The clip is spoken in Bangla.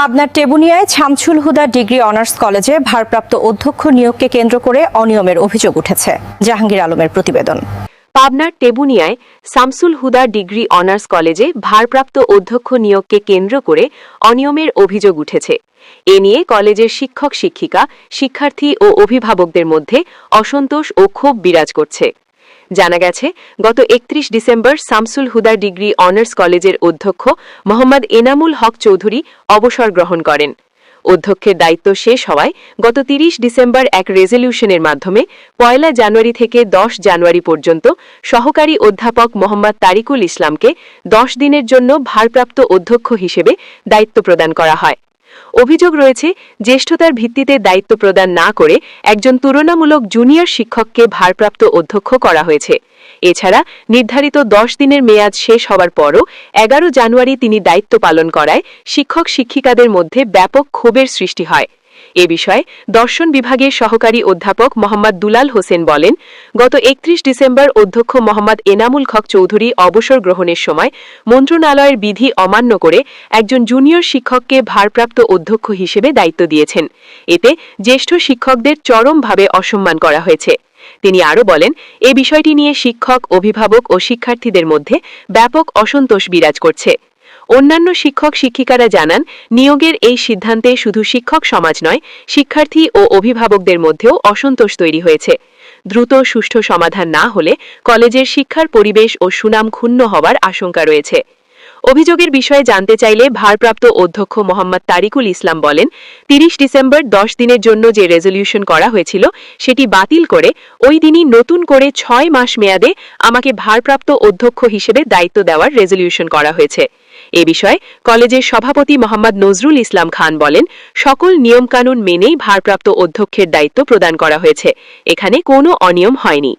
পাবনার টেবুনিয়ায় শামসুল হুদা ডিগ্রি অনার্স কলেজে ভারপ্রাপ্ত অধ্যক্ষ নিয়োগকে কেন্দ্র করে অনিয়মের অভিযোগ উঠেছে। জাহাঙ্গীর আলমের প্রতিবেদন। পাবনার টেবুনিয়ায় শামসুল হুদা ডিগ্রি অনার্স কলেজে ভারপ্রাপ্ত অধ্যক্ষ নিয়োগকে কেন্দ্র করে অনিয়মের অভিযোগ উঠেছে। এ নিয়ে কলেজের শিক্ষক শিক্ষিকা, শিক্ষার্থী ও অভিভাবকদের মধ্যে অসন্তোষ ও ক্ষোভ বিরাজ করছে। জানা গেছে, গত ৩১ ডিসেম্বর শামসুল হুদা ডিগ্রি অনার্স কলেজের অধ্যক্ষ মোহাম্মদ এনামুল হক চৌধুরী অবসর গ্রহণ করেন। অধ্যক্ষের দায়িত্ব শেষ হওয়ায় গত ৩০ ডিসেম্বর এক রেজলিউশনের মাধ্যমে ১ জানুয়ারি থেকে ১০ জানুয়ারি পর্যন্ত সহকারী অধ্যাপক মোহাম্মদ তারিকুল ইসলামকে ১০ দিনের জন্য ভারপ্রাপ্ত অধ্যক্ষ হিসেবে দায়িত্ব প্রদান করা হয়। অভিযোগ রয়েছে, জ্যেষ্ঠতার ভিত্তিতে দায়িত্ব প্রদান না করে একজন তুলনামূলক জুনিয়র শিক্ষককে ভারপ্রাপ্ত অধ্যক্ষ করা হয়েছে। এছাড়া নির্ধারিত ১০ দিনের মেয়াদ শেষ হওয়ার পরও ১১ জানুয়ারি তিনি দায়িত্ব পালন করায় শিক্ষক শিক্ষিকাদের মধ্যে ব্যাপক ক্ষোভের সৃষ্টি হয়। এ বিষয়ে দর্শন বিভাগের সহকারী অধ্যাপক মোহাম্মদ দুলাল হোসেন বলেন, গত ৩১ ডিসেম্বর অধ্যক্ষ মোহাম্মদ এনামুল হক চৌধুরী অবসর গ্রহণের সময় মন্ত্রণালয়ের বিধি অমান্য করে একজন জুনিয়র শিক্ষককে ভারপ্রাপ্ত অধ্যক্ষ হিসেবে দায়িত্ব দিয়েছেন। এতে জ্যেষ্ঠ শিক্ষকদের চরমভাবে অসম্মান করা হয়েছে। তিনি আরও বলেন, এ বিষয়টি নিয়ে শিক্ষক, অভিভাবক ও শিক্ষার্থীদের মধ্যে ব্যাপক অসন্তোষ বিরাজ করছে। অন্যান্য শিক্ষক শিক্ষিকারা জানান, নিয়োগের এই সিদ্ধান্তে শুধু শিক্ষক সমাজ নয়, শিক্ষার্থী ও অভিভাবকদের মধ্যেও অসন্তোষ তৈরি হয়েছে। দ্রুত সুষ্ঠু সমাধান না হলে কলেজের শিক্ষার পরিবেশ ও সুনাম ক্ষুণ্ণ হওয়ার আশঙ্কা রয়েছে। অভিযোগের বিষয়ে জানতে চাইলে ভারপ্রাপ্ত অধ্যক্ষ মোহাম্মদ তারিকুল ইসলাম বলেন, ৩০ ডিসেম্বর ১০ দিনের জন্য যে রেজলিউশন করা হয়েছিল সেটি বাতিল করে ওই দিনই নতুন করে ৬ মাস মেয়াদে আমাকে ভারপ্রাপ্ত অধ্যক্ষ হিসেবে দায়িত্ব দেওয়ার রেজলিউশন করা হয়েছে। এ বিষয়ে কলেজের সভাপতি মোহাম্মদ নজরুল ইসলাম খান বলেন, সকল নিয়মকানুন মেনেই ভারপ্রাপ্ত অধ্যক্ষের দায়িত্ব প্রদান করা হয়েছে, এখানে কোনো অনিয়ম হয়নি।